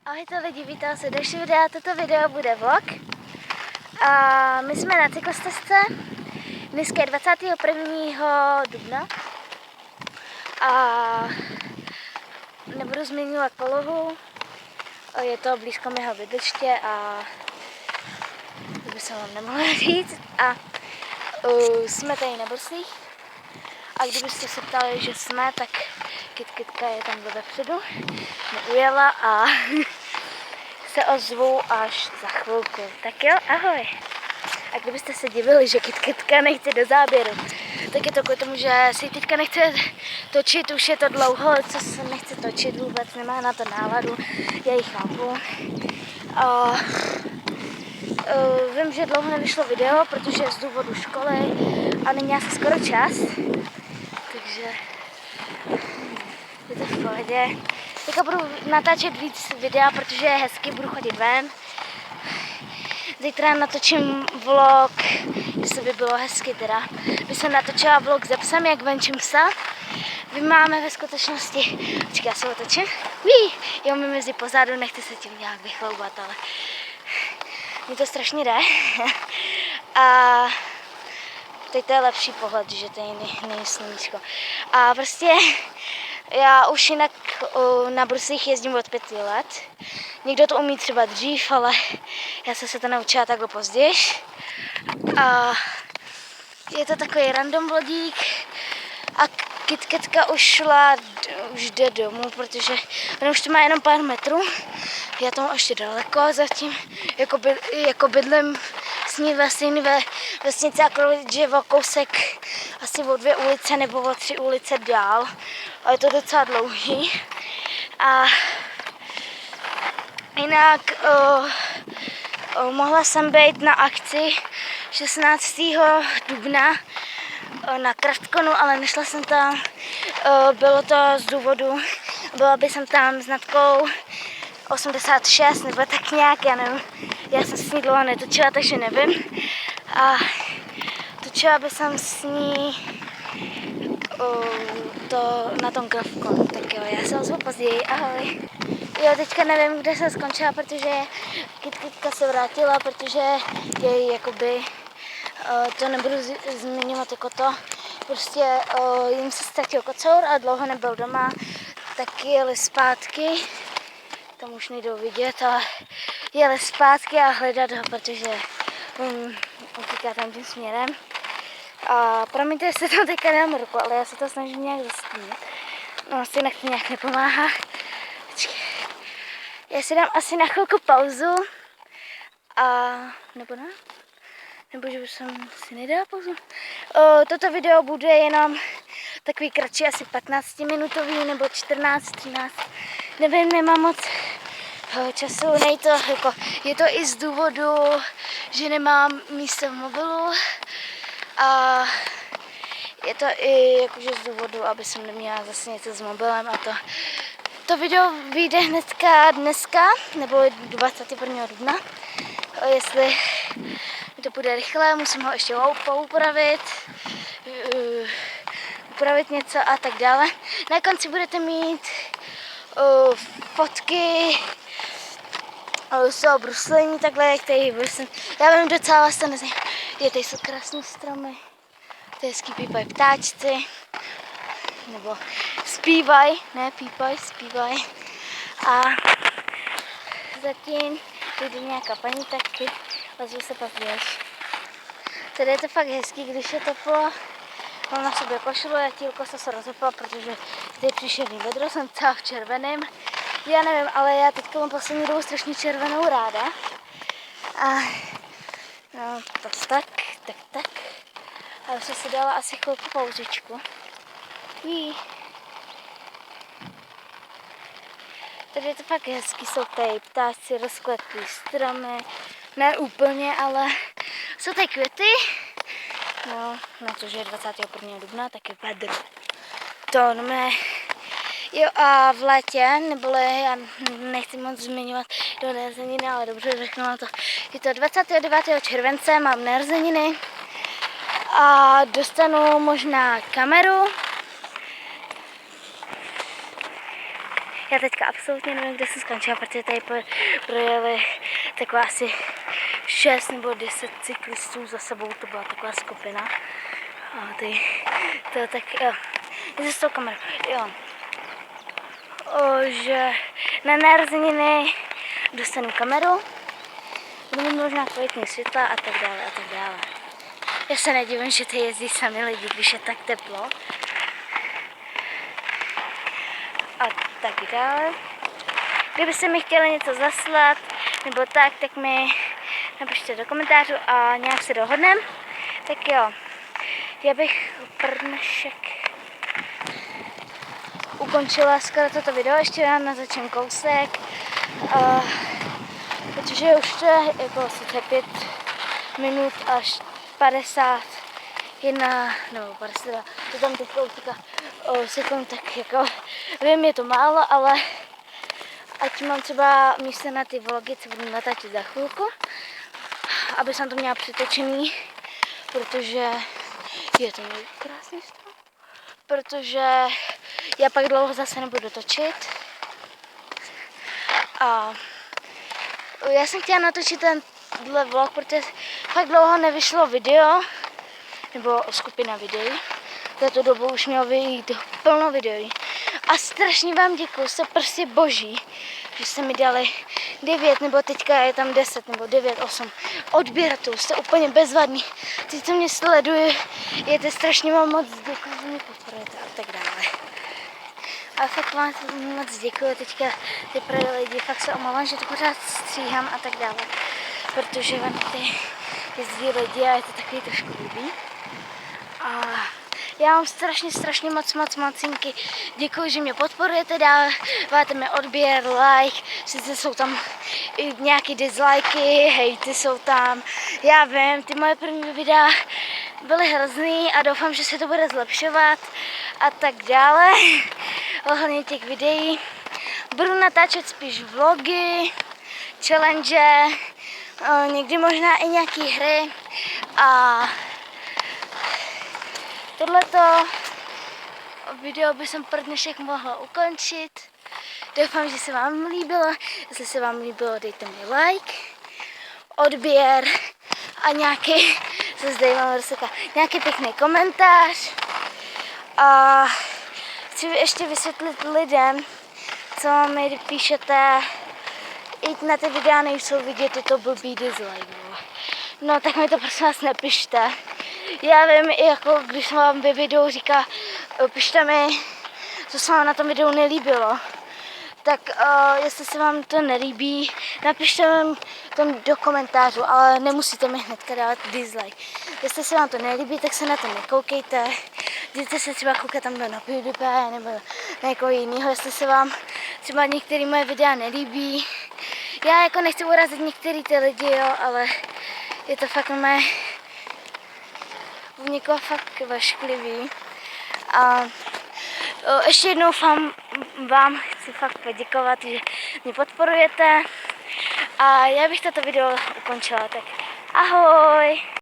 Ahojte lidi, vítám se další videa. Toto video bude vlog. A my jsme na cyklostezce. Dneska je 21. dubna. A nebudu zmiňovat polohu. Je to blízko mého bydliště a to by se vám nemohla říct. A jsme tady na Brslích. A kdybyste se ptali, že jsme, tak Kitka je tam vepředu. Ujela a se ozvu až za chvilku. Tak jo, ahoj. A kdybyste se divili, že Kitka nechce do záběru, tak je to kvůli tomu, že si teďka nechce točit, už je to dlouho, co se nechce točit vůbec, nemá na to náladu, já ji chápu. Vím, že dlouho nevyšlo video, protože z důvodu školy a není asi skoro čas, takže je to v pohodě. Teďka budu natáčet víc videa, protože je hezky, budu chodit ven. Zítra natočím vlog, jestli by bylo hezky teda. Bych jsem natočila vlog se psem, jak venčím psa. My máme ve skutečnosti, počkej, já se otočím. Jo, mi mezi pozadu, nechci se tím nějak vychloubat, ale mi to strašně jde. A teď to je lepší pohled, že tady není sluníčko. A prostě já už jinak na bruslích jezdím od 5 let. Někdo to umí třeba dřív, ale já jsem se to naučila takhle později. A je to takový random vlodík. A Kitka už jde domů, protože on už to má jenom pár metrů. Já tam ještě daleko zatím, jako bydlím s ní ve stejné vesnici, akorát že o kousek asi o 2 ulice nebo o 3 ulice dál. A je to docela dlouhý. A jinak mohla jsem být na akci 16. dubna na Kraftkonu, ale nešla jsem tam. Bylo to z důvodu, byla by jsem tam s Natkou 86 nebo tak nějak, já nevím. Já jsem s ní dlouho netočila, takže nevím. A točila by jsem s ní to na tom Kraftkonu. Tak jo, já se ozvu později, ahoj. Jo, teďka nevím, kde jsem skončila, protože Kitka se vrátila, protože jej jakoby, to nebudu zmiňovat jako to, prostě jim se ztratil kocour a dlouho nebyl doma, tak jeli zpátky, tam už nejdou vidět, ale jeli zpátky a hledat ho, protože utíká tam tím směrem. A promiňte, jestli to teďka nemám ruku, ale já se to snažím nějak zastínit. No, asi nechci nějak nepomáhá. Já si dám asi na chvilku pauzu. A nebo ne? Nebo že už jsem si nedala pauzu. Toto video bude jenom takový kratší, asi 15-minutový nebo 14-13. Nevím, nemám moc času, je to i z důvodu, že nemám místo v mobilu. A je to i jakože z důvodu, aby jsem neměla zase něco s mobilem a to. To video vyjde dneska, nebo 21. dubna. Jestli to bude rychle, musím ho ještě poupravit, upravit něco a tak dále. Na konci budete mít fotky z toho bruslení, takhle, jak tady bruslím. Já vím, docela vás to nezajímá. Tady jsou krásné stromy, tady hezký pípají ptáčci, nebo zpívaj, ne pípaj, zpívaj. A zatím jde nějaká paní, taky ozvu se později. Tady je to fakt hezký, když je teplo. Mám na sobě košelu, já tílko se rozepla, protože tady příšerný vedro, jsem celá v červeném. Já nevím, ale já teďka mám poslední dobu strašně červenou ráda. A no, tak. A už jsem si dala asi chvilku pauzičku. Tady je to fakt hezký, jsou tady ptáci, rozkvetlý stromy, ne úplně, ale jsou tady květy. No, na to, že je 21. dubna, tak je vedro. To ne. Jo, a v létě, neboli já nechci moc zmiňovat do narozeniny, ale dobře řeknu na to. Je to 29. července, mám narozeniny a dostanu možná kameru. Já teďka absolutně nevím, kde jsem skončila, protože tady projeli taková asi 6 nebo 10 cyklistů za sebou, to byla taková skupina. A to tak, jo, jde s tou kamerou, jo. Že na narozeniny dostanu kameru, budu mít možná kvalitní světla a tak dále a tak dále. Já se nedivím, že tady jezdí sami lidi, když je tak teplo. A tak dále. Kdybyste mi chtěli něco zaslat, nebo tak mi napište do komentářů a nějak se dohodneme. Tak jo, já bych pro dnešek ukončila skoro toto video, ještě vám natočím kousek, protože už to je jako 5 minut až 51 nebo 52, to tam teď kousika sekund, tak jako vím, je to málo, ale ať mám třeba místo na ty vlogy, co budu natáčet za chvilku, aby jsem to měla přitočený, protože je to krásný stav, protože já pak dlouho zase nebudu točit. A já jsem chtěla natočit tenhle vlog, protože fakt dlouho nevyšlo video, nebo skupina videí. V této dobu už mělo vyjít plno videí. A strašně vám děkuju, jste prostě boží, že jste mi dali 9, nebo teďka je tam 10, nebo 9, 8 odběratelů, jste úplně bezvadní. Ty, co mě sledují, jete strašně vám moc děkuju, že mě podporujete a tak dále. A fakt vám moc děkuju, teďka ty pro lidi, fakt se omlouvám, že to pořád stříhám a tak dále, protože vám ty jezdí lidi a je to takový trošku blbý. A já vám strašně mocinky děkuji, že mě podporujete, dáváte mi odběr, like, sice jsou tam i nějaký dislikey, hejty jsou tam, já vím, ty moje první videa byly hrozný a doufám, že se to bude zlepšovat a tak dále, ohledně těch videí. Budu natáčet spíš vlogy, challenge, někdy možná i nějaký hry a tohleto video by jsem pro dnešek mohla ukončit. Doufám, že se vám líbilo. Jestli se vám líbilo, dejte mi like, odběr a nějaký, co zde mám rozseka, nějaký pěkný komentář. A chci ještě vysvětlit lidem, co mi píšete, i na ty videa nejsou vidět tyto blbý dislike. No tak mi to prosím vás nepište. Já vím, jako když jsem vám ve videu říká, pište mi, co se vám na tom videu nelíbilo. Tak jestli se vám to nelíbí, napište mi to do komentářů, ale nemusíte mi hnedka dávat dislike. Jestli se vám to nelíbí, tak se na to nekoukejte. Jděte se třeba koukat tam na PewDiePie nebo na někoho jiného, jestli se vám třeba některé moje videa nelíbí. Já jako nechci urazit některé ty lidi, jo, ale je to fakt mé u někoho fakt vašklivý. A ještě jednou vám chci fakt poděkovat, že mě podporujete. A já bych toto video ukončila, tak ahoj!